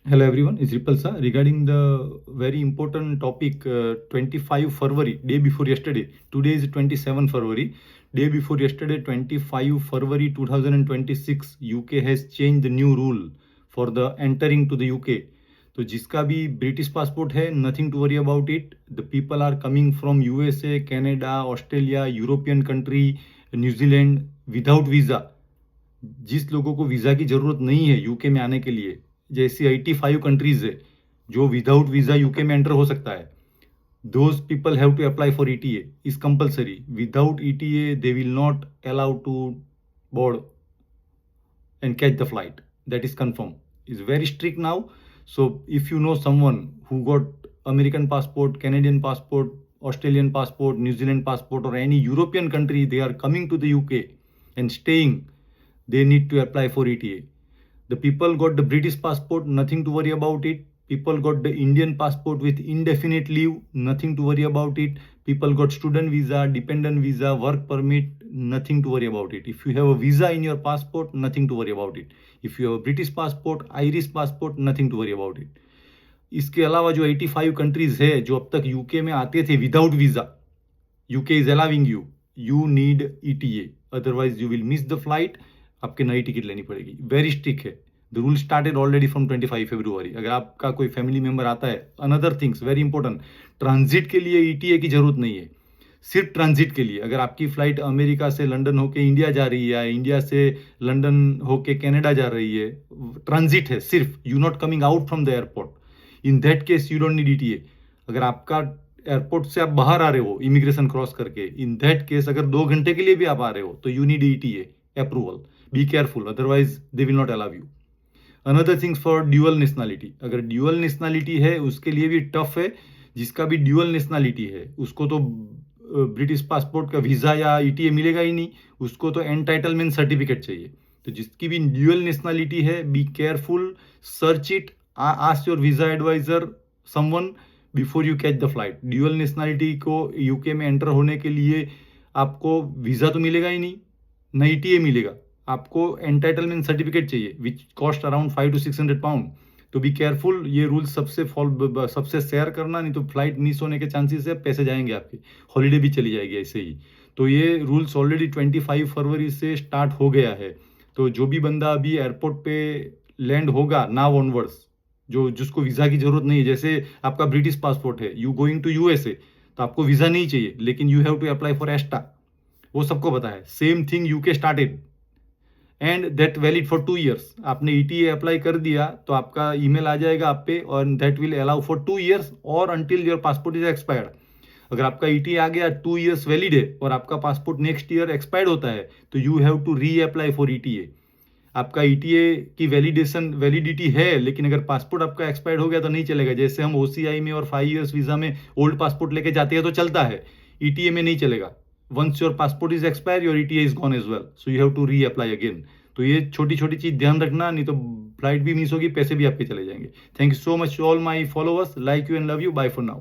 Hello everyone, it's Ripple sir. Regarding the very important topic, 25 February, day before yesterday. Today is 27 February. Day before yesterday, 25 February 2026, UK has changed the new rule for the entering to the UK. तो जिसका भी British passport है, nothing to worry about it. The people are coming from USA, Canada, Australia, European country, New Zealand without visa. जिस लोगों को visa की ज़रूरत नहीं है यूके में आने के लिए, जैसी 85 कंट्रीज है जो विदाउट वीज़ा यूके में एंटर हो सकता है, those people have to apply for ETA. is compulsory. Without ETA they will not allow to board and catch the flight. That is confirmed. It's very strict now. So if you know someone who got American passport, Canadian passport, Australian passport, New Zealand passport, or any European country, they are coming to the UK and staying, they need to apply for ETA. The people got the British passport, nothing to worry about it. People got the Indian passport with indefinite leave, nothing to worry about it. People got student visa, dependent visa, work permit, nothing to worry about it. If you have a visa in your passport, nothing to worry about it. If you have a British passport, Irish passport, nothing to worry about it. इसके अलावा जो 85 countries है जो अब तक UK में आते थे without visa, UK is allowing you, you need ETA, otherwise you will miss the flight. आपके नई टिकट लेनी पड़ेगी. वेरी स्ट्रिक्ट है. The rule started already from 25 फरवरी. अगर आपका कोई फैमिली मेंबर आता है, another things very important, transit के लिए ईटीए की जरूरत नहीं है. सिर्फ ट्रांजिट के लिए, अगर आपकी फ्लाइट अमेरिका से लंदन होके इंडिया जा रही है या इंडिया से लंदन होके कनाडा जा रही है, ट्रांजिट है सिर्फ, you not coming out from the airport, in that case you don't need ETA. अगर आपका एयरपोर्ट से आप बाहर आ रहे हो इमिग्रेशन क्रॉस करके, इन दैट केस अगर 2 घंटे के लिए भी आप आ रहे हो तो you need ETA approval. Be careful, otherwise they will not allow you. Another things for dual nationality, अगर ड्यूअल नेशनैलिटी है उसके लिए भी टफ है. जिसका भी ड्यूअल नेशनैलिटी है उसको तो ब्रिटिश पासपोर्ट का वीज़ा या ईटीए मिलेगा ही नहीं, उसको तो एंटाइटलमेंट सर्टिफिकेट चाहिए. तो जिसकी भी ड्यूअल नेशनैलिटी है, be careful, search it, ask your visa adviser someone before you catch the flight. Dual nationality को यूके में एंटर होने के लिए आपको वीज़ा तो मिलेगा ही नहीं, न ईटीए मिलेगा, आपको एंटाइटलमेंट सर्टिफिकेट चाहिए which cost around 500 to 600 pound. तो बी केयरफुल, ये रूल्स सबसे शेयर करना, नहीं तो फ्लाइट मिस होने के चांसेस है, पैसे जाएंगे आपके, हॉलीडे भी चली जाएगी ऐसे ही. तो ये रूल्स ऑलरेडी 25 फरवरी से स्टार्ट हो गया है. तो जो भी बंदा अभी एयरपोर्ट पे लैंड होगा नाउ ऑनवर्ड्स, जो जिसको वीज़ा की जरूरत नहीं है, जैसे आपका ब्रिटिश पासपोर्ट है, यू गोइंग टू यूएसए, तो आपको वीज़ा नहीं चाहिए, लेकिन you have to apply for ESTA, वो सबको पता है. Same thing UK started and that valid for 2 years. आपने ईटीए अप्लाई कर दिया तो आपका ईमेल आ जाएगा आप पे, और that will allow for 2 years और until your passport is expired. अगर आपका ईटीए आ गया, 2 ईयर्स वैलिड है और आपका पासपोर्ट नेक्स्ट ईयर एक्सपायर्ड होता है, तो you have to reapply for ETA. आपका ईटीए की वैलिडिटी है, लेकिन अगर पासपोर्ट आपका एक्सपायर्ड हो गया तो नहीं चलेगा. जैसे हम ओसीआई में और 5 ईयर्स वीज़ा में ओल्ड पासपोर्ट लेके जाते हैं तो चलता है, ईटीए में नहीं चलेगा. Once your passport is expire, your ETA is gone as well, so you have to reapply again. तो ये छोटी छोटी चीज़ ध्यान रखना, नहीं तो फ्लाइट भी मिस होगी, पैसे भी आपके चले जाएंगे. Thank you so much all my followers. Like you and love you. Bye for now.